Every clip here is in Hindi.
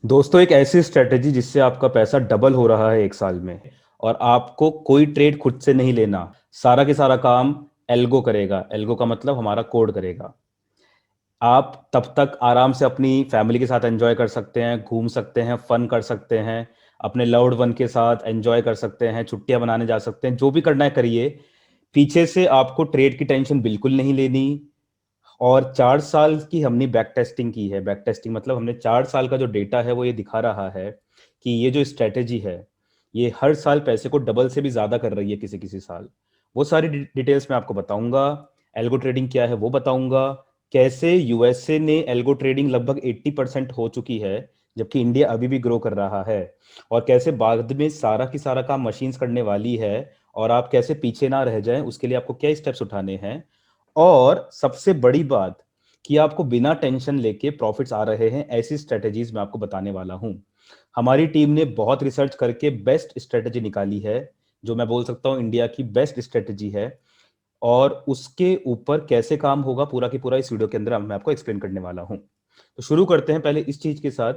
दोस्तों, एक ऐसी स्ट्रेटेजी जिससे आपका पैसा डबल हो रहा है एक साल में, और आपको कोई ट्रेड खुद से नहीं लेना। सारा के सारा काम एल्गो करेगा। एल्गो का मतलब हमारा कोड करेगा। आप तब तक आराम से अपनी फैमिली के साथ एंजॉय कर सकते हैं, घूम सकते हैं, फन कर सकते हैं, अपने लव्ड वन के साथ एंजॉय कर सकते हैं, छुट्टियां बनाने जा सकते हैं, जो भी करना है करिए। पीछे से आपको ट्रेड की टेंशन बिल्कुल नहीं लेनी। और 4 साल की हमने बैक टेस्टिंग की है। बैक टेस्टिंग मतलब हमने 4 साल का जो डेटा है वो ये दिखा रहा है कि ये जो स्ट्रेटेजी है ये हर साल पैसे को डबल से भी ज्यादा कर रही है किसी किसी साल। वो सारी डिटेल्स मैं आपको बताऊंगा। एल्गो ट्रेडिंग क्या है वो बताऊंगा। कैसे यूएसए ने एल्गो ट्रेडिंग लगभग 80% हो चुकी है, जबकि इंडिया अभी भी ग्रो कर रहा है। और कैसे बाद में सारा की सारा काम मशीन्स करने वाली है, और आप कैसे पीछे ना रह जाएं उसके लिए आपको क्या स्टेप्स उठाने हैं। और सबसे बड़ी बात कि आपको बिना टेंशन लेके प्रॉफिट्स आ रहे हैं, ऐसी स्ट्रेटेजीज मैं आपको बताने वाला हूं। हमारी टीम ने बहुत रिसर्च करके बेस्ट स्ट्रेटेजी निकाली है, जो मैं बोल सकता हूं इंडिया की बेस्ट स्ट्रेटेजी है। और उसके ऊपर कैसे काम होगा पूरा की पूरा इस वीडियो के अंदर मैं आपको एक्सप्लेन करने वाला हूं। तो शुरू करते हैं पहले इस चीज के साथ।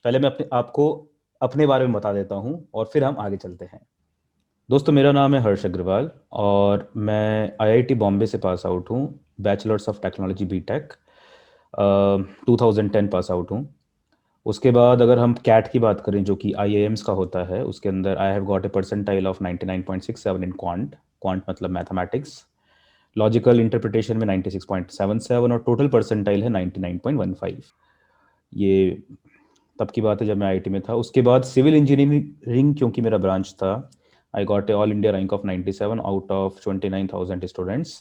पहले मैं अपने आपको अपने बारे में बता देता हूं और फिर हम आगे चलते हैं। दोस्तों, मेरा नाम है हर्ष अग्रवाल और मैं आईआईटी बॉम्बे से पास आउट हूँ। Bachelors of technology BTech 2010 pass out हूँ। उसके बाद अगर हम कैट की बात करें जो कि आईआईएम्स का होता है, उसके अंदर I have got a percentile of 99.67 in quant. Quant मतलब मैथमेटिक्स। लॉजिकल इंटरप्रिटेशन में 96.77 और टोटल परसेंटाइल है 99.15। ये तब की बात है जब मैं आईआईटी में था। उसके बाद सिविल इंजीनियरिंग क्योंकि मेरा ब्रांच था, I got a all India rank of 97 out of 29,000 students.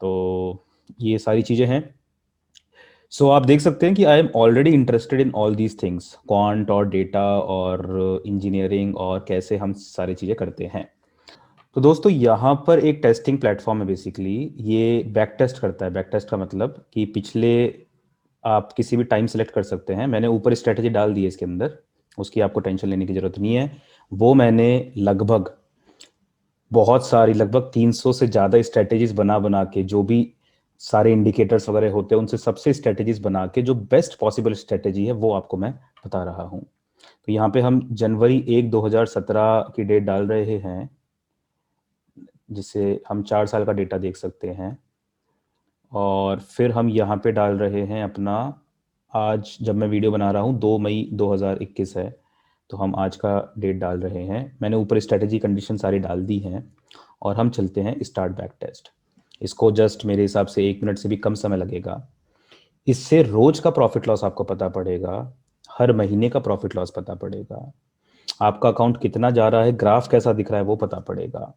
तो ये सारी चीज़ें हैं। सो आप देख सकते हैं कि I am already interested in all these things, quant और डेटा और इंजीनियरिंग और कैसे हम सारी चीज़ें करते हैं। तो दोस्तों, यहाँ पर एक टेस्टिंग प्लेटफॉर्म है। बेसिकली ये बैक टेस्ट करता है। बैक टेस्ट का मतलब कि पिछले आप किसी भी टाइम सेलेक्ट कर सकते हैं। मैंने ऊपर स्ट्रेटेजी डाल दी है इसके अंदर, उसकी आपको टेंशन लेने की जरूरत नहीं है। वो मैंने लगभग बहुत सारी लगभग 300 से ज़्यादा स्ट्रेटेजीज बना बना के, जो भी सारे इंडिकेटर्स वगैरह होते हैं उनसे सबसे स्ट्रेटेजीज बना के जो बेस्ट पॉसिबल स्ट्रेटेजी है वो आपको मैं बता रहा हूँ। तो यहाँ पे हम जनवरी 1 2017 की डेट डाल रहे हैं, जिससे हम 4 साल का डेटा देख सकते हैं। और फिर हम यहाँ पे डाल रहे हैं अपना, आज जब मैं वीडियो बना रहा हूँ 2 मई 2021 है, तो हम आज का डेट डाल रहे हैं। मैंने ऊपर स्ट्रेटेजी कंडीशन सारी डाल दी हैं और हम चलते हैं स्टार्ट बैक टेस्ट। इसको जस्ट मेरे हिसाब से 1 मिनट से भी कम समय लगेगा। इससे रोज का प्रॉफिट लॉस आपको पता पड़ेगा, हर महीने का प्रॉफिट लॉस पता पड़ेगा, आपका अकाउंट कितना जा रहा है, ग्राफ कैसा दिख रहा है वो पता पड़ेगा,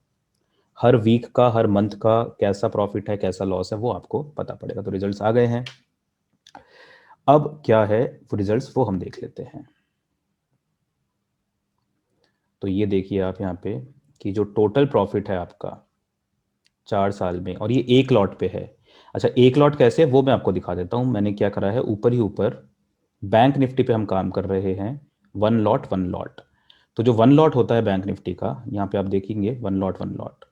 हर वीक का हर मंथ का कैसा प्रॉफिट है कैसा लॉस है वो आपको पता पड़ेगा। तो रिजल्ट्स आ गए हैं। अब क्या है वो रिजल्ट्स वो हम देख लेते हैं। तो ये देखिए आप यहाँ पे कि जो टोटल प्रॉफिट है आपका 4 साल में, और ये एक लॉट पे है। अच्छा, एक लॉट कैसे है वो मैं आपको दिखा देता हूँ। मैंने क्या करा है, ऊपर ही ऊपर बैंक निफ्टी पे हम काम कर रहे हैं। One lot one lot. तो जो वन लॉट होता है बैंक निफ्टी का, यहाँ पे आप देखेंगे वन लॉट वन लॉट।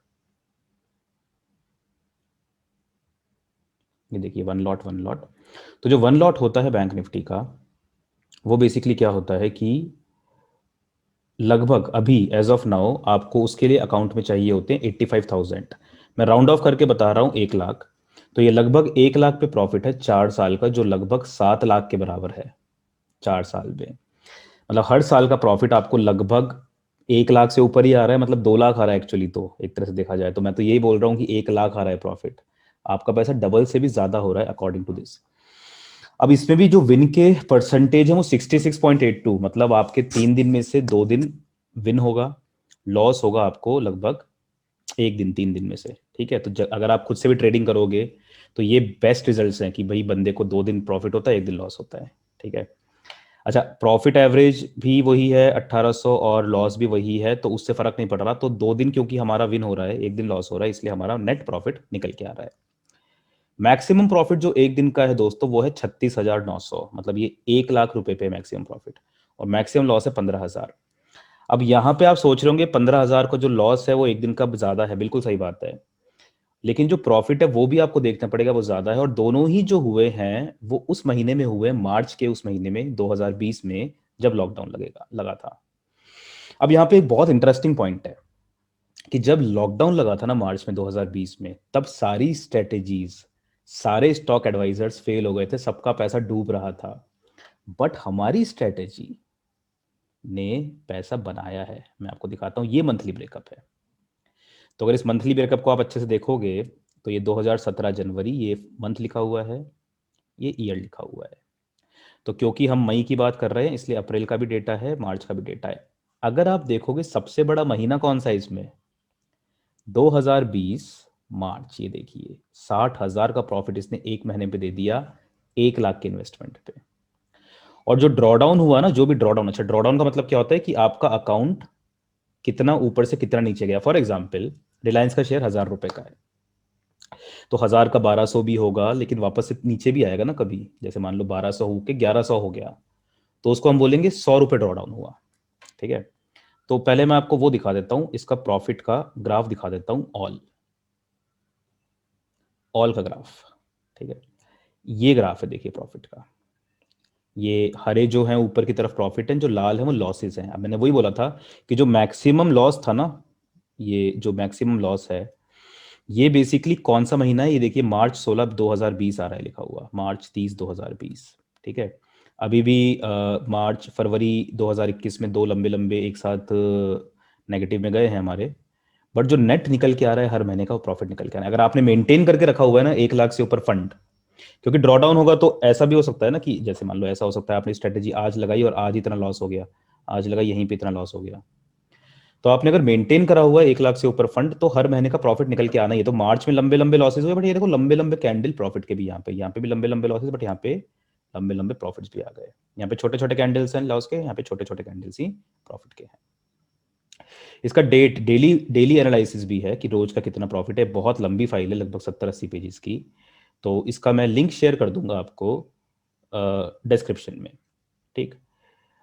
ये देखिए वन लॉट वन लॉट। तो जो वन लॉट होता है बैंक निफ्टी का, वो बेसिकली क्या होता है कि लगभग अभी एज ऑफ नाउ आपको उसके लिए अकाउंट में चाहिए होते हैं 85,000। मैं राउंड ऑफ करके बता रहा हूँ 1 लाख। तो ये लगभग 1 लाख पे प्रॉफिट है 4 साल का, जो लगभग 7 लाख के बराबर है 4 साल में। मतलब हर साल का प्रॉफिट आपको लगभग 1 लाख से ऊपर ही आ रहा है, मतलब 2 लाख आ रहा है एक्चुअली। तो एक तरह से देखा जाए तो मैं तो यही बोल रहा हूँ कि 1 लाख आ रहा है प्रॉफिट। आपका पैसा डबल से भी ज्यादा हो रहा है अकॉर्डिंग टू दिस। अब इसमें भी जो विन के परसेंटेज है वो 66.82, मतलब आपके 3 दिन में से 2 दिन विन होगा, लॉस होगा आपको लगभग 1 दिन 3 दिन में से। ठीक है, तो अगर आप खुद से भी ट्रेडिंग करोगे तो ये बेस्ट रिजल्ट्स हैं कि भाई बंदे को 2 दिन प्रॉफिट होता है 1 दिन लॉस होता है। ठीक है। अच्छा, प्रॉफिट एवरेज भी वही है 1800 और लॉस भी वही है, तो उससे फर्क नहीं पड़ रहा। तो 2 दिन क्योंकि हमारा विन हो रहा है 1 दिन लॉस हो रहा है, इसलिए हमारा नेट प्रॉफिट निकल के आ रहा है। मैक्सिमम प्रॉफिट जो 1 दिन का है दोस्तों वो है 36,900, मतलब ये 1 लाख रुपए पे मैक्सिमम प्रॉफिट। और मैक्सिमम लॉस है 15,000। अब यहाँ पे आप सोच रहे होंगे 15,000 का जो लॉस है वो 1 दिन का ज्यादा है, बिल्कुल सही बात है। लेकिन जो प्रॉफिट है वो भी आपको देखना पड़ेगा, वो ज्यादा है। और दोनों ही जो हुए हैं वो उस महीने में हुए, मार्च के उस महीने में 2020 में, जब लॉकडाउन लगा था। अब यहाँ पे एक बहुत इंटरेस्टिंग पॉइंट है कि जब लॉकडाउन लगा था ना मार्च में 2020 में, तब सारी स्ट्रेटेजीज, सारे स्टॉक एडवाइजर्स फेल हो गए थे, सबका पैसा डूब रहा था। बट हमारी स्ट्रेटेजी ने पैसा बनाया है। मैं आपको दिखाता हूँ, ये मंथली ब्रेकअप है। तो अगर इस मंथली ब्रेकअप को आप अच्छे से देखोगे तो ये 2017 जनवरी, ये मंथ लिखा हुआ है, ये ईयर लिखा हुआ है। तो क्योंकि हम मई की बात कर रहे हैं इसलिए अप्रैल का भी डेटा है, मार्च का भी डेटा है। अगर आप देखोगे सबसे बड़ा महीना कौन सा है इसमें, 2020 मार्च, ये देखिए 60,000 का प्रॉफिट इसने एक महीने पे दे दिया 1 लाख के इन्वेस्टमेंट पे। और जो ड्रॉडाउन हुआ ना, जो भी ड्रॉडाउन, अच्छा ड्रॉडाउन का मतलब क्या होता है कि आपका अकाउंट कितना ऊपर से कितना नीचे गया। फॉर एग्जाम्पल रिलायंस का शेयर 1,000 रुपए का है, तो 1,000 का 1,200 भी होगा, लेकिन वापस से नीचे भी आएगा ना कभी। जैसे मान लो 1,200 होके 1,100 हो गया, तो उसको हम बोलेंगे 100 रुपये ड्रॉडाउन हुआ। ठीक है, तो पहले मैं आपको वो दिखा देता हूं, इसका प्रॉफिट का ग्राफ दिखा देता हूं, ऑल का ग्राफ। ठीक है, ये ग्राफ है, देखिए प्रॉफिट का। ये हरे जो हैं ऊपर की तरफ प्रॉफिट हैं, जो लाल है वो लॉसेस हैं। अब मैंने वही बोला था कि जो मैक्सिमम लॉस था ना, ये जो मैक्सिमम लॉस है, ये बेसिकली कौन सा महीना है, ये देखिए मार्च 16 2020 आ रहा है लिखा हुआ, मार्च 30 2020। ठीक है, अभी भी मार्च फरवरी 2021 में दो लंबे लंबे एक साथ नेगेटिव में गए हैं हमारे। बट जो नेट निकल के आ रहा है हर महीने का, वो प्रॉफिट निकल के आ रहा है। अगर आपने मेंटेन करके रखा हुआ है ना 1 लाख से ऊपर फंड, क्योंकि ड्रॉडाउन होगा तो ऐसा भी हो सकता है ना कि जैसे मान लो ऐसा हो सकता है आपने स्ट्रेटेजी आज लगाई और आज इतना लॉस हो गया, आज लगाई यहीं पे इतना लॉस हो गया। तो आपने अगर मेंटेन करा हुआ है 1 लाख से ऊपर फंड, तो हर महीने का प्रॉफिट निकल के आना ही है। तो मार्च में लंबे लंबे लॉसेस हुए, बट ये देखो लंबे लंबे कैंडल प्रॉफिट के भी, यहाँ पे भी लंबे लंबे लॉसेस, बट यहाँ पे लंबे लंबे प्रॉफिट्स भी आ गए। यहाँ पे छोटे छोटे कैंडल्स हैं लॉस के, यहाँ पे छोटे छोटे कैंडल्स ही प्रॉफिट के हैं। इसका डेली डेली एनालिसिस भी है कि रोज का कितना प्रॉफिट है। बहुत लंबी फाइल है, लगभग 70-80 पेजेस की। तो इसका मैं लिंक शेयर कर दूंगा आपको डिस्क्रिप्शन में। ठीक,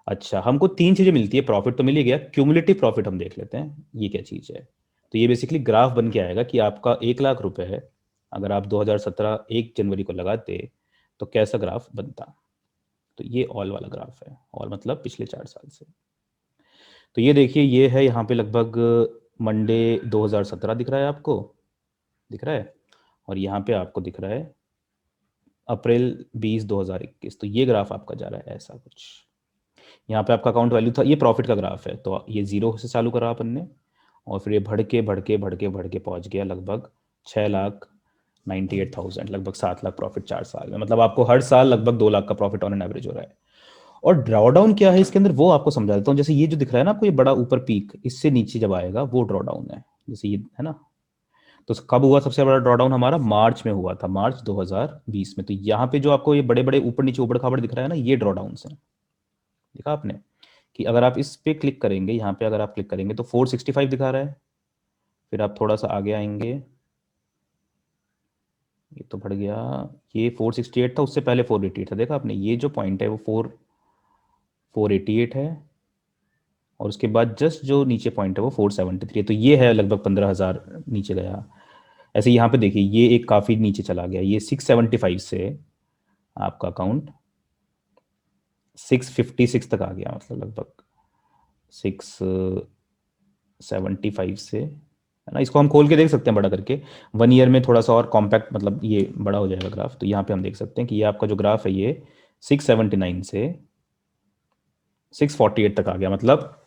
अच्छा हमको तीन चीजें मिलती है, प्रॉफिट तो मिल ही गया, क्यूमुलेटिव प्रॉफिट हम देख लेते हैं ये क्या चीज है। तो ये बेसिकली ग्राफ बन के आएगा कि आपका 1 लाख रुपए है, अगर आप 2017 1 जनवरी को लगाते तो कैसा ग्राफ बनता। तो ये ऑल वाला ग्राफ है, ऑल मतलब पिछले 4 साल से। तो ये देखिए, ये है यहाँ पे लगभग मंडे 2017 दिख रहा है आपको, दिख रहा है, और यहाँ पे आपको दिख रहा है अप्रैल 20 2021। तो ये ग्राफ आपका जा रहा है ऐसा कुछ। यहाँ पे आपका अकाउंट वैल्यू था, ये प्रॉफिट का ग्राफ है, तो ये 0 से चालू करा अपन ने, और फिर ये बढ़ के पहुंच गया लगभग 6,98,000, लगभग 7 लाख प्रॉफिट 4 साल में। मतलब आपको हर साल लगभग 2 लाख का प्रॉफिट ऑन एन एवरेज हो रहा है। और ड्रॉडाउन क्या है इसके अंदर, वो आपको समझा देता हूँ। जैसे ये जो दिख रहा है ना आपको, ये बड़ा ऊपर पीक, इससे नीचे जब आएगा वो ड्रॉडाउन है, जैसे ये है ना। तो कब हुआ सबसे बड़ा ड्रॉडाउन हमारा, मार्च में हुआ था, मार्च 2020 में। तो यहाँ पे जो आपको ये बड़े बड़े ऊपर नीचे उबड़ खाबड़ दिख रहा है ना, ये ड्रॉडाउन है। देखा आपने कि अगर आप इस पे क्लिक करेंगे, यहाँ पे अगर आप क्लिक करेंगे तो 465 दिखा रहा है। फिर आप थोड़ा सा आगे आएंगे, ये तो बढ़ गया, ये 468 था, उससे पहले 488 था। देखा आपने, ये जो पॉइंट है वो 488 है, और उसके बाद जस्ट जो नीचे पॉइंट है वो 473 है। तो ये है लगभग 15,000 नीचे गया। ऐसे यहाँ पे देखिए, ये एक काफ़ी नीचे चला गया, ये 675 से आपका अकाउंट 656 तक आ गया, मतलब लगभग 675 से, है ना। इसको हम खोल के देख सकते हैं बड़ा करके, 1 ईयर में थोड़ा सा और कॉम्पैक्ट, मतलब ये बड़ा हो जाएगा ग्राफ। तो यहाँ पे हम देख सकते हैं कि ये आपका जो ग्राफ है ये 679 से 648 तक आ गया। मतलब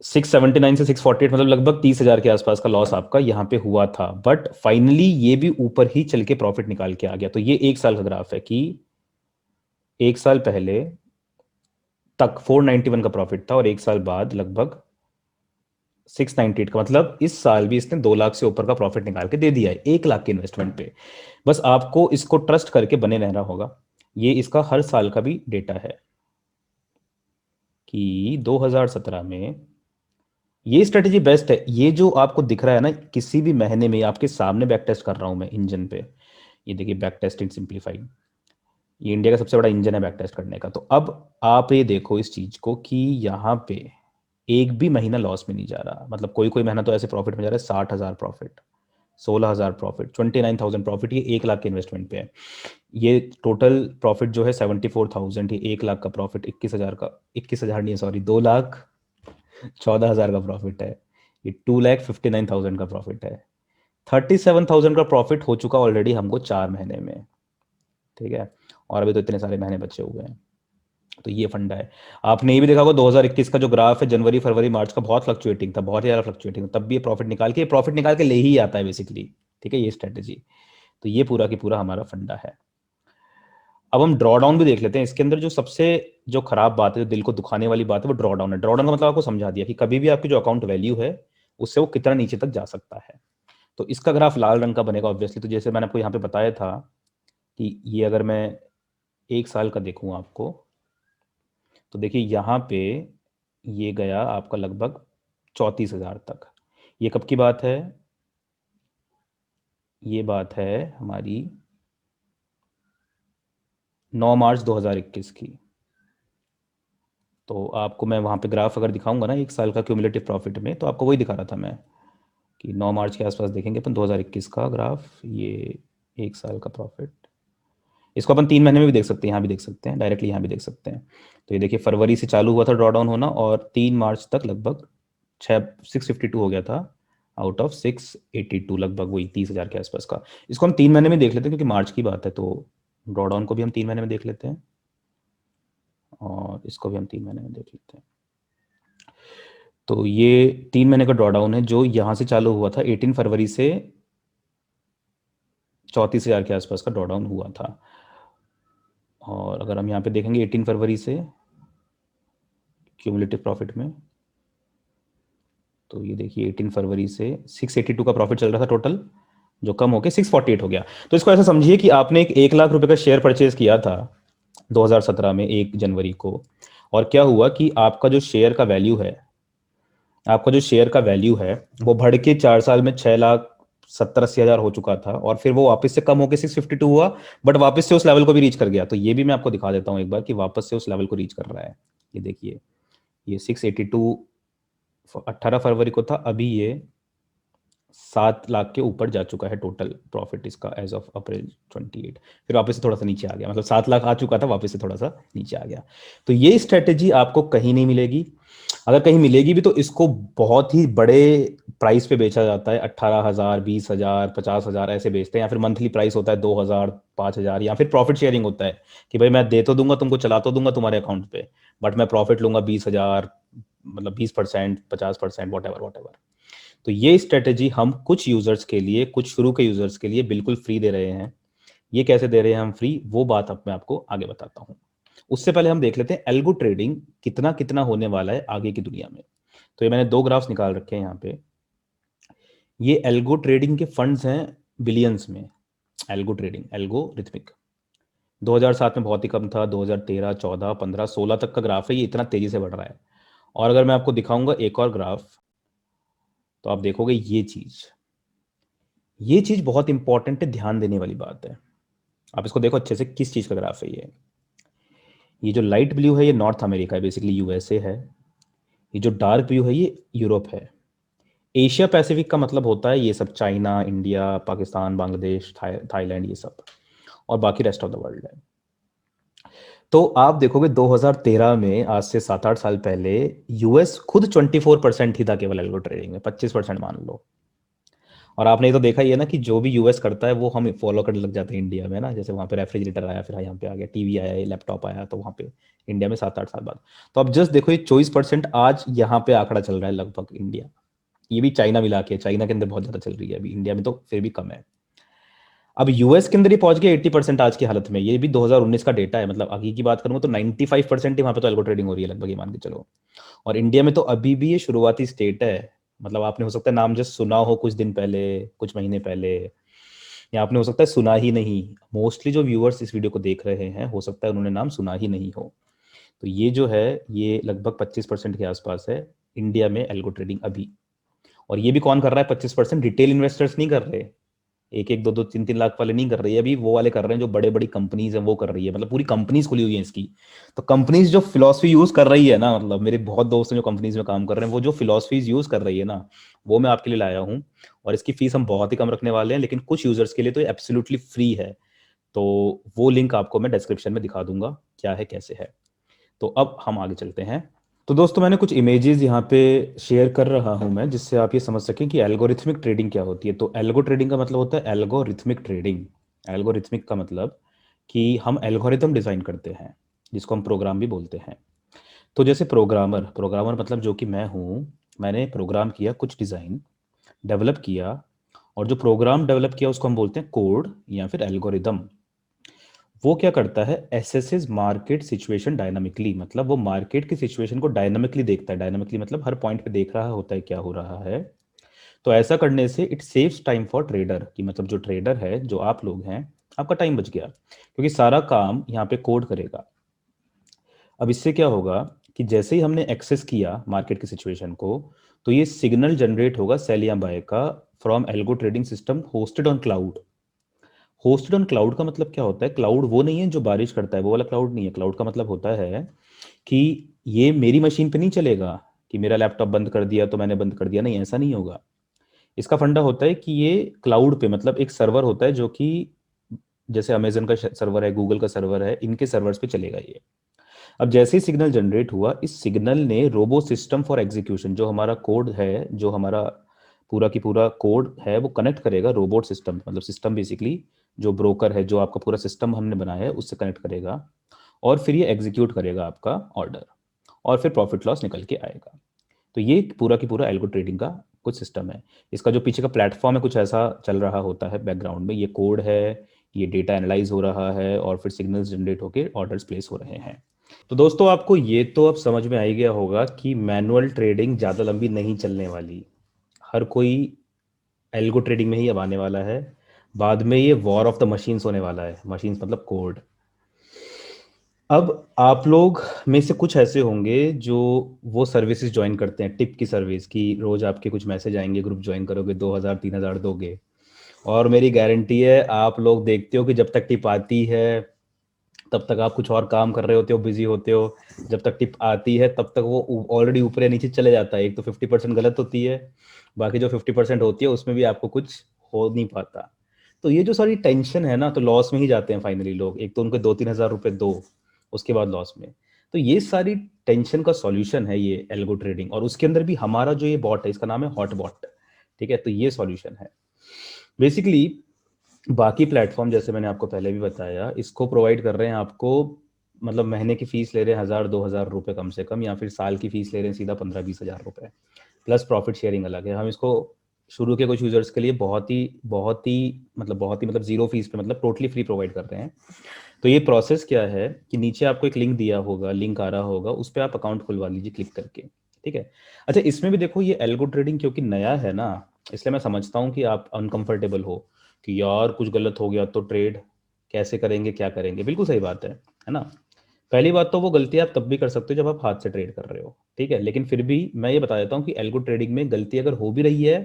679 से 648, मतलब लगभग 30,000 के आसपास का लॉस आपका यहाँ पे हुआ था। बट फाइनली ये भी ऊपर ही चल के प्रॉफिट निकाल के आ गया। तो ये 1 साल का ग्राफ है कि 1 साल पहले तक 491 का प्रॉफिट था, और 1 साल बाद लगभग 698 का। मतलब इस साल भी इसने 2 लाख से ऊपर का प्रॉफिट निकाल के दे दिया है 1 लाख के इन्वेस्टमेंट पे। बस आपको इसको ट्रस्ट करके बने रहना होगा। ये इसका हर साल का भी डेटा है कि 2017 में ये स्ट्रेटेजी बेस्ट है। ये जो आपको दिख रहा है ना, किसी भी महीने में आपके सामने बैक टेस्ट कर रहा हूं मैं इंजन पे, ये देखिए बैक टेस्टिंग सिंप्लीफाइड, ये इंडिया का सबसे बड़ा इंजन है बैक टेस्ट करने का। तो अब आप ये देखो इस चीज को कि यहाँ पे एक भी महीना लॉस में नहीं जा रहा। मतलब कोई कोई महीना तो ऐसे प्रॉफिट में जा रहा है, 60,000 प्रॉफिट, 16,000 प्रॉफिट, 29,000 प्रॉफिट, ये 1 लाख के इन्वेस्टमेंट पे है। ये टोटल प्रॉफिट जो है 74,000, ये 1 लाख का प्रॉफिट, 21,000 का, 21,000 नहीं सॉरी, 2,14,000 का प्रॉफिट है। ये 2,59,000 का प्रॉफिट है। 37,000 का प्रॉफिट हो चुका ऑलरेडी हमको 4 महीने में, ठीक है, और अभी तो इतने सारे महीने बचे हुए हैं। तो ये फंडा है। आपने ये भी देखा होगा 2021 का जो ग्राफ है, जनवरी फरवरी मार्च का बहुत फ्लक्चुएटिंग था, बहुत ही ज़्यादा फ्लक्चुएटिंग, तब भी ये प्रॉफिट निकाल के ले ही आता है बेसिकली, ठीक है, ये स्ट्रेटेजी। तो ये पूरा की पूरा हमारा फंडा है। अब हम ड्रॉ डाउन भी देख लेते हैं। इसके अंदर जो सबसे जो खराब बात है, जो दिल को दुखाने वाली बात है, वो ड्रॉ डाउन है। ड्रॉ डाउन का मतलब आपको समझा दिया कि कभी भी आपकी जो अकाउंट वैल्यू है उससे वो कितना नीचे तक जा सकता है। तो इसका ग्राफ लाल रंग का बनेगा ऑब्वियसली। तो जैसे मैंने आपको यहाँ पे बताया था कि ये अगर मैं 1 साल का देखूँ आपको, तो देखिए यहाँ पे ये गया आपका लगभग 34,000 तक। ये कब की बात है? ये बात है हमारी 9 मार्च 2021 की। तो आपको मैं वहाँ पे ग्राफ अगर दिखाऊंगा ना 1 साल का क्यूमुलेटिव प्रॉफिट में, तो आपको वही दिखा रहा था मैं कि 9 मार्च के आसपास देखेंगे अपन 2021 का ग्राफ, ये 1 साल का प्रॉफिट। इसको अपन 3 महीने में भी देख सकते हैं, यहाँ भी देख सकते हैं, डायरेक्टली यहाँ भी देख सकते हैं। तो ये देखिए फरवरी से चालू हुआ था ड्रॉ डाउन होना, और 3 मार्च तक लगभग 652 हो गया था आउट ऑफ 682, लगभग वही 30,000 के आसपास का। इसको हम 3 महीने में देख लेते हैं क्योंकि मार्च की बात है, तो ड्रॉ डाउन को भी हम 3 महीने में देख लेते हैं, और इसको भी हम 3 महीने में देख लेते हैं। तो ये 3 महीने का ड्रॉ डाउन है जो यहाँ से चालू हुआ था 18 फरवरी से 34,000 के आसपास का ड्रॉ डाउन हुआ था। और अगर हम यहाँ पे देखेंगे 18 फरवरी से क्यूमुलेटिव प्रॉफिट में, तो ये देखिए 18 फरवरी से 682 का प्रॉफिट चल रहा था टोटल, जो कम होकर 648 हो गया। तो इसको ऐसा समझिए कि आपने एक 1 लाख रुपए का शेयर परचेज किया था 2017 में 1 जनवरी को, और क्या हुआ कि आपका जो शेयर का वैल्यू है, वो बढ़ के 4 साल में 6,70,80,000 हो चुका था, और फिर वो वापस से कम होकर 652 हुआ, बट वापस से उस लेवल को भी रीच कर गया। तो ये भी मैं आपको दिखा देता हूँ एक बार कि वापस से उस लेवल को रीच कर रहा है। ये देखिए, ये 682 18 फरवरी को था, अभी ये 7 लाख के ऊपर जा चुका है टोटल प्रॉफिट इसका एज ऑफ अप्रैल 28। फिर वापस से थोड़ा सा नीचे आ गया, मतलब 7 लाख आ चुका था, वापस से थोड़ा सा नीचे आ गया। तो ये स्ट्रेटेजी आपको कहीं नहीं मिलेगी। अगर कहीं मिलेगी भी तो इसको बहुत ही बड़े प्राइस पे बेचा जाता है, 18,000, 20,000, 50,000 ऐसे बेचते हैं, या फिर मंथली प्राइस होता है 2,000, 5,000, या फिर प्रॉफिट शेयरिंग होता है कि भाई मैं दे तो दूंगा तुमको, चला तो दूंगा तुम्हारे अकाउंट पे, बट मैं प्रॉफिट लूंगा 20,000, मतलब 20%, 50%, वॉट एवर वॉट एवर। तो ये स्ट्रेटेजी हम कुछ यूजर्स के लिए, कुछ शुरू के यूजर्स के लिए बिल्कुल फ्री दे रहे हैं। ये कैसे दे रहे हैं हम फ्री, वो बात अब मैं आपको आगे बताता हूँ। उससे पहले हम देख लेते हैं एल्गो ट्रेडिंग कितना कितना होने वाला है आगे की दुनिया में। तो ये मैंने 2 ग्राफ्स निकाल रखे हैं यहाँ पे। ये एल्गो ट्रेडिंग के फंड्स हैं बिलियंस में। एल्गो ट्रेडिंग, एल्गोरिथमिक, 2007 में बहुत ही कम था, 2013, 14, 15, 16 तक का ग्राफ है, ये इतना तेजी से बढ़ रहा है। और अगर मैं आपको दिखाऊंगा एक और ग्राफ, तो आप देखोगे ये चीज बहुत इंपॉर्टेंट है, ध्यान देने वाली बात है। आप इसको देखो अच्छे से, किस चीज का ग्राफ है ये जो लाइट ब्लू है ये नॉर्थ अमेरिका है, बेसिकली यूएसए है। ये जो डार्क ब्लू है ये यूरोप है। एशिया पैसिफिक का मतलब होता है ये सब, China, India, Pakistan, Bangladesh, Thailand, ये सब, और बाकी रेस्ट ऑफ द वर्ल्ड है। तो आप देखोगे 2013 में, आज से 7-8 साल पहले, यूएस खुद 24% ही था केवल एल्गो ट्रेडिंग में, 25% मान लो। और आपने ये तो देखा ही है ना कि जो भी यूएस करता है वो हम फॉलो करने लग जाते हैं इंडिया में ना। जैसे वहाँ पे रेफ्रिजरेटर आया, फिर यहाँ पे आ गया, टीवी आया, लैपटॉप आया, तो वहाँ पे इंडिया में 7-8 साल बाद। तो अब जस्ट देखो ये 24% आज यहाँ पे आंकड़ा चल रहा है लगभग इंडिया। ये भी चाइना मिला के, चाइना के अंदर बहुत ज़्यादा चल रही है अभी, इंडिया में तो फिर भी कम है। अब यूएस के अंदर ही पहुंच गया 80% आज की हालत में। ये भी 2019 का डेटा है, मतलब आगे की बात करूँ तो 95% ही वहाँ पे तो एल्गो ट्रेडिंग हो रही है लगभग, ये मान के चलो। और इंडिया में तो अभी भी ये शुरुआती स्टेट है। मतलब आपने हो सकता है नाम जस्ट सुना हो कुछ दिन पहले, कुछ महीने पहले, या आपने हो सकता है सुना ही नहीं। मोस्टली जो व्यूअर्स इस वीडियो को देख रहे हैं हो सकता है उन्होंने नाम सुना ही नहीं हो। तो ये जो है ये लगभग 25% के आसपास है इंडिया में एल्गो ट्रेडिंग अभी। और ये भी कौन कर रहा है? 25% रिटेल इन्वेस्टर्स नहीं कर रहे, एक एक 2 2 3 3 लाख वाले नहीं कर रही है, अभी वो वाले कर रहे हैं जो बड़े बड़ी कंपनीज हैं वो कर रही है, मतलब पूरी कंपनीज खुली हुई है इसकी। तो कंपनीज जो फिलॉसफी यूज कर रही है ना, मतलब मेरे बहुत दोस्त हैं जो कंपनीज में काम कर रहे हैं, वो जो फिलॉसफीज यूज कर रही है ना, वो मैं आपके लिए लाया हूँ। और इसकी फीस हम बहुत ही कम रखने वाले हैं, लेकिन कुछ यूजर्स के लिए तो ये एब्सोल्युटली फ्री है। तो वो लिंक आपको मैं डिस्क्रिप्शन में दिखा दूंगा क्या है कैसे है। तो अब हम आगे चलते हैं। तो दोस्तों मैंने कुछ इमेजेस यहाँ पे शेयर कर रहा हूँ मैं, जिससे आप ये समझ सकें कि एल्गोरिथमिक ट्रेडिंग क्या होती है। तो एल्गो ट्रेडिंग का मतलब होता है एल्गोरिथमिक ट्रेडिंग। एल्गोरिथमिक का मतलब कि हम एल्गोरिथम डिज़ाइन करते हैं, जिसको हम प्रोग्राम भी बोलते हैं। तो जैसे प्रोग्रामर, प्रोग्रामर मतलब जो कि मैं हूँ, मैंने प्रोग्राम किया, कुछ डिज़ाइन डेवलप किया, और जो प्रोग्राम डेवलप किया उसको हम बोलते हैं कोड या फिर एल्गोरिदम। वो क्या करता है, एसेसेस मार्केट सिचुएशन डायनामिकली, मतलब वो मार्केट की सिचुएशन को डायनामिकली देखता है। डायनामिकली मतलब हर पॉइंट पे देख रहा होता है क्या हो रहा है। तो ऐसा करने से it saves time for trader, कि मतलब जो ट्रेडर है, जो आप लोग हैं, आपका टाइम बच गया, क्योंकि सारा काम यहाँ पे कोड करेगा। अब इससे क्या होगा कि जैसे ही हमने एक्सेस किया मार्केट की सिचुएशन को, तो ये सिग्नल जनरेट होगा सेल या बाय का from algo trading system hosted on cloud. Hosted on cloud का मतलब क्या होता है, क्लाउड वो नहीं है जो बारिश करता है, वो वाला क्लाउड नहीं है। क्लाउड का मतलब होता है कि ये मेरी मशीन पे नहीं चलेगा, कि मेरा लैपटॉप बंद कर दिया तो मैंने बंद कर दिया, नहीं, ऐसा नहीं होगा। इसका फंडा होता है कि ये क्लाउड पे, मतलब एक सर्वर होता है जो कि जैसे अमेजन का सर्वर है, गूगल का सर्वर है, इनके सर्वर्स पे चलेगा ये। अब जैसे ही सिग्नल जनरेट हुआ, इस सिग्नल ने रोबो सिस्टम फॉर एग्जीक्यूशन, जो हमारा कोड है, जो हमारा पूरा की पूरा कोड है, वो कनेक्ट करेगा रोबोट सिस्टम, मतलब सिस्टम बेसिकली जो ब्रोकर है, जो आपका पूरा सिस्टम हमने बनाया है उससे कनेक्ट करेगा, और फिर ये एग्जीक्यूट करेगा आपका ऑर्डर, और फिर प्रॉफिट लॉस निकल के आएगा। तो ये पूरा की पूरा एल्गो ट्रेडिंग का कुछ सिस्टम है। इसका जो पीछे का प्लेटफॉर्म है कुछ ऐसा चल रहा होता है बैकग्राउंड में, ये कोड है, ये डेटा एनालाइज हो रहा है, और फिर सिग्नल्स जनरेट होकर ऑर्डर्स प्लेस हो रहे हैं। तो दोस्तों आपको ये तो अब समझ में आ ही गया होगा कि मैनुअल ट्रेडिंग ज़्यादा लंबी नहीं चलने वाली। हर कोई एल्गो ट्रेडिंग में ही अब आने वाला है। बाद में ये वॉर ऑफ द मशीन्स होने वाला है, मशीन्स मतलब कोड। अब आप लोग में से कुछ ऐसे होंगे जो वो सर्विसेज ज्वाइन करते हैं, टिप की सर्विस, की रोज आपके कुछ मैसेज आएंगे, ग्रुप ज्वाइन करोगे 2,000 3,000 दोगे। और मेरी गारंटी है आप लोग देखते हो कि जब तक टिप आती है तब तक आप कुछ और काम कर रहे होते हो, बिजी होते हो। जब तक टिप आती है तब तक वो ऑलरेडी ऊपर या नीचे चले जाता है। एक तो 50% गलत होती है, बाकी जो 50% होती है उसमें भी आपको कुछ हो नहीं पाता। तो ये जो सारी टेंशन है ना, तो लॉस में ही जाते हैं फाइनली लोग। एक तो उनको 2-3 हज़ार रुपये दो, उसके बाद लॉस में। तो ये सारी टेंशन का सॉल्यूशन है ये एल्गो ट्रेडिंग, और उसके अंदर भी हमारा जो ये बॉट है इसका नाम है हॉट बॉट। ठीक है, तो ये सॉल्यूशन है बेसिकली। बाकी प्लेटफॉर्म जैसे मैंने आपको पहले भी बताया, इसको प्रोवाइड कर रहे हैं आपको, मतलब महीने की फीस ले रहे हैं 1,000-2,000 रुपये कम से कम, या फिर साल की फीस ले रहे हैं सीधा 15-20 हज़ार रुपये, प्लस प्रॉफिट शेयरिंग अलग है। हम इसको शुरू के कुछ यूजर्स के लिए बहुत ही मतलब जीरो फीस पे, मतलब टोटली फ्री प्रोवाइड कर रहे हैं। तो ये प्रोसेस क्या है कि नीचे आपको एक लिंक दिया होगा, लिंक आ रहा होगा, उस पर आप अकाउंट खुलवा लीजिए क्लिक करके। ठीक है। अच्छा, इसमें भी देखो ये एल्गो ट्रेडिंग क्योंकि नया है ना, इसलिए मैं समझता हूँ कि आप अनकंफर्टेबल हो कि यार कुछ गलत हो गया तो ट्रेड कैसे करेंगे, क्या करेंगे। बिल्कुल सही बात है ना। पहली बात तो वो गलती आप तब भी कर सकते हो जब आप हाथ से ट्रेड कर रहे हो, ठीक है। लेकिन फिर भी मैं ये बता देता हूँ कि एल्गो ट्रेडिंग में गलती अगर हो भी रही है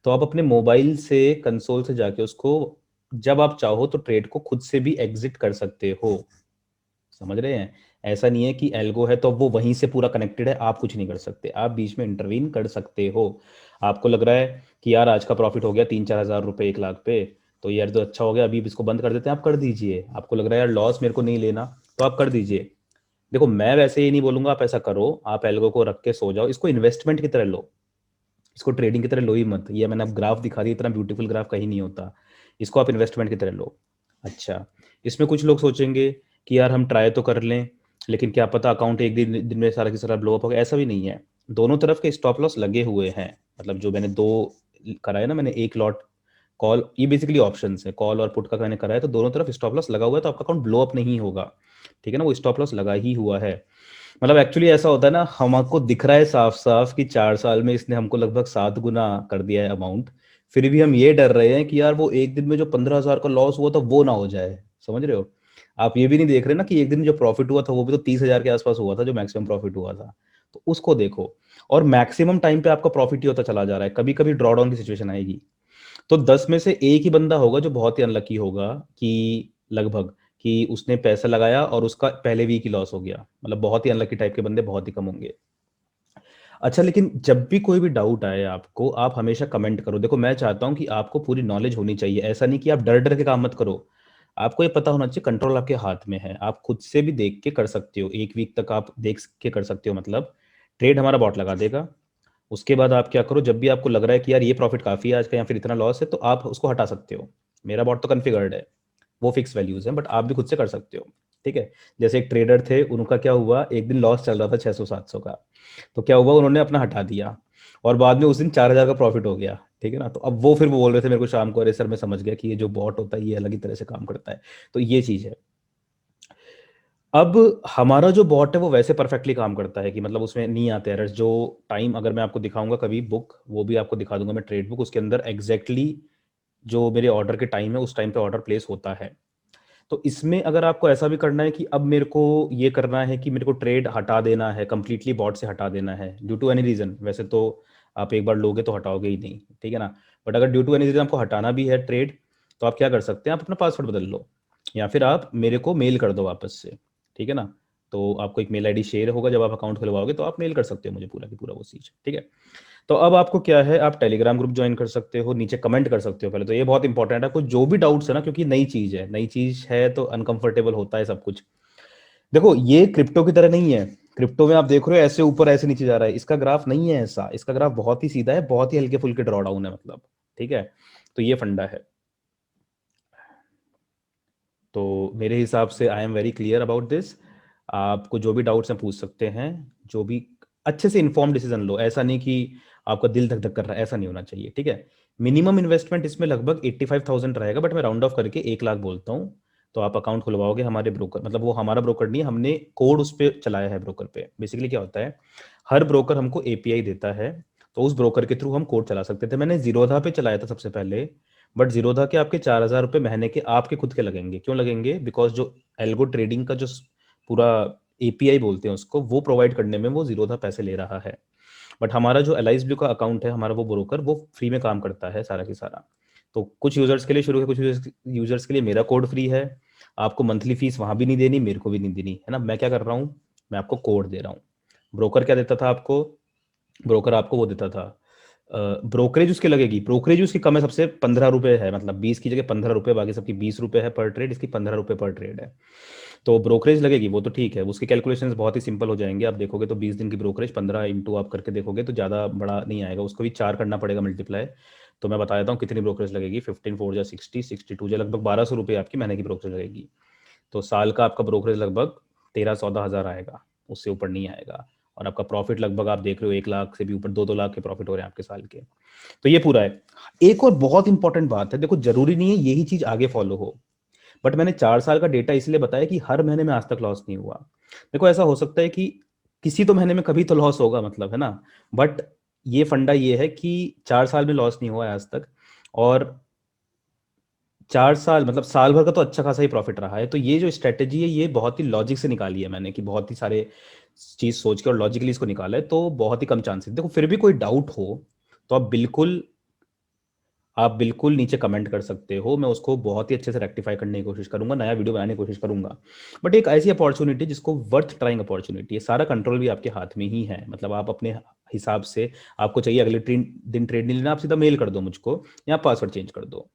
तो आप अपने मोबाइल से कंसोल से जाके उसको जब आप चाहो तो ट्रेड को खुद से भी एग्जिट कर सकते हो। समझ रहे हैं। ऐसा नहीं है कि एल्गो है तो वो वहीं से पूरा कनेक्टेड है, आप कुछ नहीं कर सकते, आप बीच में इंटरवीन कर सकते हो। आपको लग रहा है कि यार आज का प्रॉफिट हो गया 3-4 हज़ार रुपये 1 लाख पे, तो यार तो अच्छा हो गया, अभी इसको बंद कर देते हैं, आप कर दीजिए। आपको लग रहा है यार लॉस मेरे को नहीं लेना, तो आप कर दीजिए। देखो मैं वैसे ही नहीं बोलूंगा आप ऐसा करो, आप एल्गो को रख के सो जाओ, इसको इन्वेस्टमेंट की तरह लो, इसको ट्रेडिंग की तरह लो ही मत। ये मैंने अब ग्राफ दिखा दिया, इतना ब्यूटीफुल ग्राफ कहीं नहीं होता। इसको आप इन्वेस्टमेंट की तरह लो। अच्छा, इसमें कुछ लोग सोचेंगे कि यार हम ट्राई तो कर लें, लेकिन क्या पता अकाउंट एक दिन में सारा की सारा ब्लो अप हो गया। ऐसा भी नहीं है, दोनों तरफ के स्टॉप लॉस लगे हुए हैं। मतलब जो मैंने दो कराया ना, मैंने एक लॉट कॉल, ये बेसिकली ऑप्शन है, कॉल और पुट का मैंने कराया, तो दोनों तरफ स्टॉप लॉस लगा हुआ है, तो आपका अकाउंट ब्लो अप नहीं होगा। ठीक है ना, वो स्टॉप लॉस लगा ही हुआ है। मतलब एक्चुअली ऐसा होता है ना, हमको दिख रहा है साफ साफ कि 4 साल में इसने हमको लगभग 7 गुना कर दिया है अमाउंट। फिर भी हम ये डर रहे हैं कि यार वो एक दिन में जो 15,000 का लॉस हुआ था वो ना हो जाए। समझ रहे हो। आप ये भी नहीं देख रहे ना कि एक दिन में जो प्रॉफिट हुआ था वो भी तो 30,000 के आसपास हुआ था, जो मैक्सिमम प्रॉफिट हुआ था। तो उसको देखो, और मैक्सिमम टाइम पे आपका प्रॉफिट ही होता चला जा रहा है, कभी कभी ड्रॉडाउन की सिचुएशन आएगी। तो 10 में से एक ही बंदा होगा जो बहुत ही अनलकी होगा, कि लगभग कि उसने पैसा लगाया और उसका पहले वीक ही लॉस हो गया। मतलब बहुत ही अनलकी टाइप के बंदे बहुत ही कम होंगे। अच्छा, लेकिन जब भी कोई भी डाउट आए आपको, आप हमेशा कमेंट करो। देखो, मैं चाहता हूँ कि आपको पूरी नॉलेज होनी चाहिए। ऐसा नहीं कि आप डर डर के काम मत करो। आपको ये पता होना चाहिए कंट्रोल आपके हाथ में है। आप खुद से भी देख के कर सकते हो, 1 वीक तक आप देख के कर सकते हो। मतलब ट्रेड हमारा बॉट लगा देगा। उसके बाद आप क्या करो, जब भी आपको लग रहा है कि यार ये प्रॉफिट काफ़ी है आज का या फिर इतना लॉस है, तो आप उसको हटा सकते हो। मेरा बॉट तो कॉन्फ़िगर्ड है, वो फिक्स वैल्यूज़ हैं, बट आप भी खुद से कर सकते हो। ठीक है? जैसे एक ट्रेडर थे, उनका क्या हुआ, एक दिन लॉस चल रहा था 600-700 का। तो क्या हुआ, उन्होंने अपना हटा दिया और बाद में उस दिन 4000 का प्रॉफिट हो गया। ठीक है ना? तो अब वो फिर वो बोल रहे थे मेरे को शाम को, अरे सर मैं समझ गया कि ये जो बॉट होता है ये अलग ही तरह से काम करता है। तो ये चीज़ है। अब हमारा जो बॉट है वो वैसे परफेक्टली काम करता है कि मतलब उसमें नहीं आते एरर्स। जो टाइम अगर मैं आपको दिखाऊंगा कभी बुक, वो भी आपको दिखा दूंगा मैं, ट्रेड बुक, उसके अंदर एग्जैक्टली जो मेरे ऑर्डर के टाइम है उस टाइम पे ऑर्डर प्लेस होता है। तो इसमें अगर आपको ऐसा भी करना है कि अब मेरे को ये करना है कि मेरे को ट्रेड हटा देना है, कंप्लीटली बॉट से हटा देना है ड्यू टू एनी रीज़न, वैसे तो आप एक बार लोगे तो हटाओगे ही नहीं, ठीक है ना? बट अगर ड्यू टू एनी रीज़न आपको हटाना भी है ट्रेड, तो आप क्या कर सकते हैं, आप अपना पासवर्ड बदल लो या फिर आप मेरे को मेल कर दो वापस से। ठीक है ना? तो आपको एक मेल आईडी शेयर होगा जब आप अकाउंट खुलवाओगे, तो आप मेल कर सकते हो मुझे पूरा की पूरा वो चीज़। ठीक है? तो अब आपको क्या है, आप टेलीग्राम ग्रुप ज्वाइन कर सकते हो, नीचे कमेंट कर सकते हो। पहले तो ये बहुत इंपॉर्टेंट है, आपको जो भी डाउट्स है ना, क्योंकि नई चीज़ है, नई चीज़ है तो अनकंफर्टेबल होता है सब कुछ। देखो, ये क्रिप्टो की तरह नहीं है। क्रिप्टो में आप देख रहे हो ऐसे ऊपर ऐसे नीचे जा रहा है, इसका ग्राफ नहीं है ऐसा। इसका ग्राफ बहुत ही सीधा है, बहुत ही हल्के फुल्के ड्रॉ डाउन है मतलब। ठीक है? तो ये फंडा है। तो मेरे हिसाब से I am very clear about this. आपको जो भी डाउट्स हैं पूछ सकते हैं, जो भी अच्छे से इन्फॉर्म डिसीजन लो। ऐसा नहीं कि आपका दिल धक धक कर रहा है, ऐसा नहीं होना चाहिए। ठीक है? मिनिमम इन्वेस्टमेंट इसमें लगभग 85,000 रहेगा, बट मैं राउंड ऑफ करके 1 लाख बोलता हूँ। तो आप अकाउंट खुलवाओगे हमारे ब्रोकर, मतलब वो हमारा ब्रोकर नहीं है, हमने कोड उस पर चलाया है ब्रोकर पे। बेसिकली क्या होता है, हर ब्रोकर हमको एपीआई देता है, तो उस ब्रोकर के थ्रू हम कोड चला सकते थे। मैंने जीरोधा पे चलाया था सबसे पहले, बट जीरोधा के आपके 4,000 रुपये महीने के आपके खुद के लगेंगे। क्यों लगेंगे? बिकॉज जो एल्गो ट्रेडिंग का जो पूरा एपीआई बोलते हैं उसको, वो प्रोवाइड करने में वो जीरोधा पैसे ले रहा है। बट हमारा जो एलाइज ब्लू का अकाउंट है, हमारा वो ब्रोकर, वो फ्री में काम करता है सारा की सारा। तो कुछ यूजर्स के लिए शुरू है, कुछ यूजर्स के लिए मेरा कोड फ्री है। आपको मंथली फीस वहां भी नहीं देनी, मेरे को भी नहीं देनी है ना। मैं क्या कर रहा हूँ, मैं आपको कोड दे रहा हूँ। ब्रोकर क्या देता था आपको, ब्रोकर आपको वो देता था, ब्रोकरेज उसकी लगेगी, ब्रोकरेज उसकी कम है सबसे, 15 रुपये है। मतलब 20 की जगह 15 रुपये, बाकी सबकी 20 रुपये है पर ट्रेड, इसकी 15 रुपये पर ट्रेड है। तो ब्रोकरेज लगेगी वो तो ठीक है, उसके कैलकुलेशंस बहुत ही सिंपल हो जाएंगे। आप देखोगे तो 20 दिन की ब्रोकरेज 15 इंटू आप करके देखोगे तो ज़्यादा बड़ा नहीं आएगा, उसको भी 4 करना पड़ेगा मल्टीप्लाई। तो मैं बता देता हूँ कितनी ब्रोकरेज लगेगी। 15 4 जा 60, 62 जा लगभग 1200 रुपये आपकी महीने की ब्रोकरेज लगेगी। तो साल का आपका ब्रोकरेज लगभग 13-14 हज़ार आएगा, उससे ऊपर नहीं आएगा। और आपका प्रॉफिट लगभग आप देख रहे हो 1 लाख से भी ऊपर, 2-2 लाख के प्रॉफिट हो रहे हैं आपके साल के। तो ये पूरा है। एक और बहुत इंपॉर्टेंट बात है, देखो जरूरी नहीं है यही चीज आगे फॉलो हो, बट मैंने 4 साल का डेटा इसलिए बताया कि हर महीने में आज तक लॉस नहीं हुआ। देखो ऐसा हो सकता है कि किसी तो महीने में कभी तो लॉस होगा, मतलब है ना। बट ये फंडा ये है कि 4 साल में लॉस नहीं हुआ है आज तक। और 4 साल मतलब साल भर का तो अच्छा खासा ही प्रॉफिट रहा है। तो ये जो स्ट्रेटेजी है ये बहुत ही लॉजिक से निकाली है मैंने, कि बहुत ही सारे चीज सोच के और लॉजिकली इसको निकाला है, तो बहुत ही कम चांसेस। देखो फिर भी कोई डाउट हो तो आप बिल्कुल नीचे कमेंट कर सकते हो, मैं उसको बहुत ही अच्छे से रेक्टिफाई करने की कोशिश करूंगा, नया वीडियो बनाने की कोशिश करूंगा। बट एक ऐसी अपॉर्चुनिटी जिसको वर्थ ट्राइंग अपॉर्चुनिटी है, सारा कंट्रोल भी आपके हाथ में ही है। मतलब आप अपने हिसाब से, आपको चाहिए अगले दिन ट्रेड नहीं लेना, आप सीधा मेल कर दो मुझको या पासवर्ड चेंज कर दो।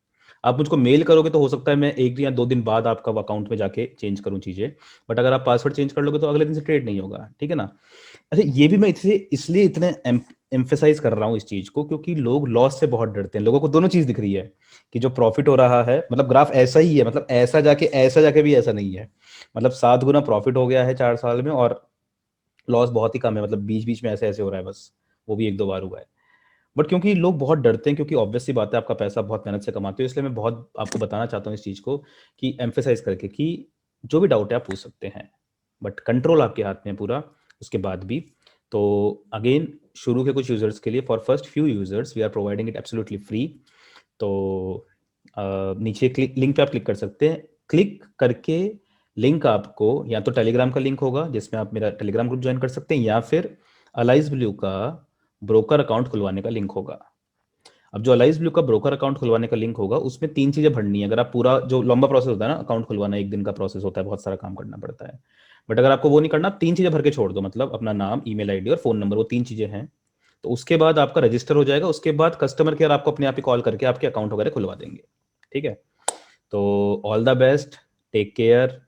आप मुझको मेल करोगे तो हो सकता है मैं 1 या 2 दिन बाद आपका अकाउंट में जाके चेंज करूं चीज़ें। बट अगर आप पासवर्ड चेंज कर लोगे तो अगले दिन से ट्रेड नहीं होगा। ठीक है ना? अच्छा, ये भी मैं इसलिए इतने एम्फेसाइज कर रहा हूँ इस चीज को, क्योंकि लोग लॉस से बहुत डरते हैं। लोगों को दोनों चीज दिख रही है, कि जो प्रॉफिट हो रहा है, मतलब ग्राफ ऐसा ही है, मतलब ऐसा जाके भी ऐसा नहीं है। मतलब 7 गुना प्रॉफिट हो गया है 4 साल में, और लॉस बहुत ही कम है, मतलब बीच बीच में ऐसे ऐसे हो रहा है बस, वो भी 1-2 बार हुआ है। बट क्योंकि लोग बहुत डरते हैं, क्योंकि ऑब्वियस सी बात है, आपका पैसा बहुत मेहनत से कमाते हो, इसलिए मैं बहुत आपको बताना चाहता हूँ इस चीज को, कि एम्फेसाइज करके कि जो भी डाउट है आप पूछ सकते हैं, बट कंट्रोल आपके हाथ में है पूरा उसके बाद भी। तो अगेन, शुरू के कुछ यूजर्स के लिए, for first few users we are providing it absolutely free. तो नीचे लिंक पे आप क्लिक कर सकते हैं। क्लिक करके लिंक आपको या तो टेलीग्राम का लिंक होगा जिसमें आप मेरा टेलीग्राम ग्रुप ज्वाइन कर सकते हैं, या फिर अलाइज ब्लू का ब्रोकर अकाउंट खुलवाने का लिंक होगा। अब जो अलाइज ब्लू का ब्रोकर अकाउंट खुलवाने का लिंक होगा उसमें 3 चीज़ें भरनी है। अगर आप पूरा, जो लंबा प्रोसेस होता है ना अकाउंट खुलवाना, 1 दिन का प्रोसेस होता है, बहुत सारा काम करना पड़ता है, बट अगर आपको वो नहीं करना, आप 3 चीज़ें भर के छोड़ दो, मतलब अपना नाम, ईमेल आईडी और फ़ोन नंबर, वो 3 चीज़ें हैं, तो उसके बाद आपका रजिस्टर हो जाएगा। उसके बाद कस्टमर केयर आपको अपने आप ही कॉल करके आपके अकाउंट वगैरह खुलवा देंगे। ठीक है, तो all the best, take care,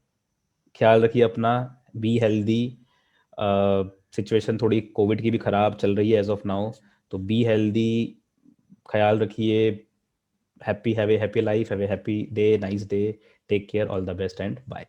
ख्याल रखिए अपना, बी हेल्दी। सिचुएशन थोड़ी कोविड की भी ख़राब चल रही है एज ऑफ नाउ, तो बी हेल्दी, ख्याल रखिए, happy, have a happy life, have a happy day, nice day, take care, all the best and bye.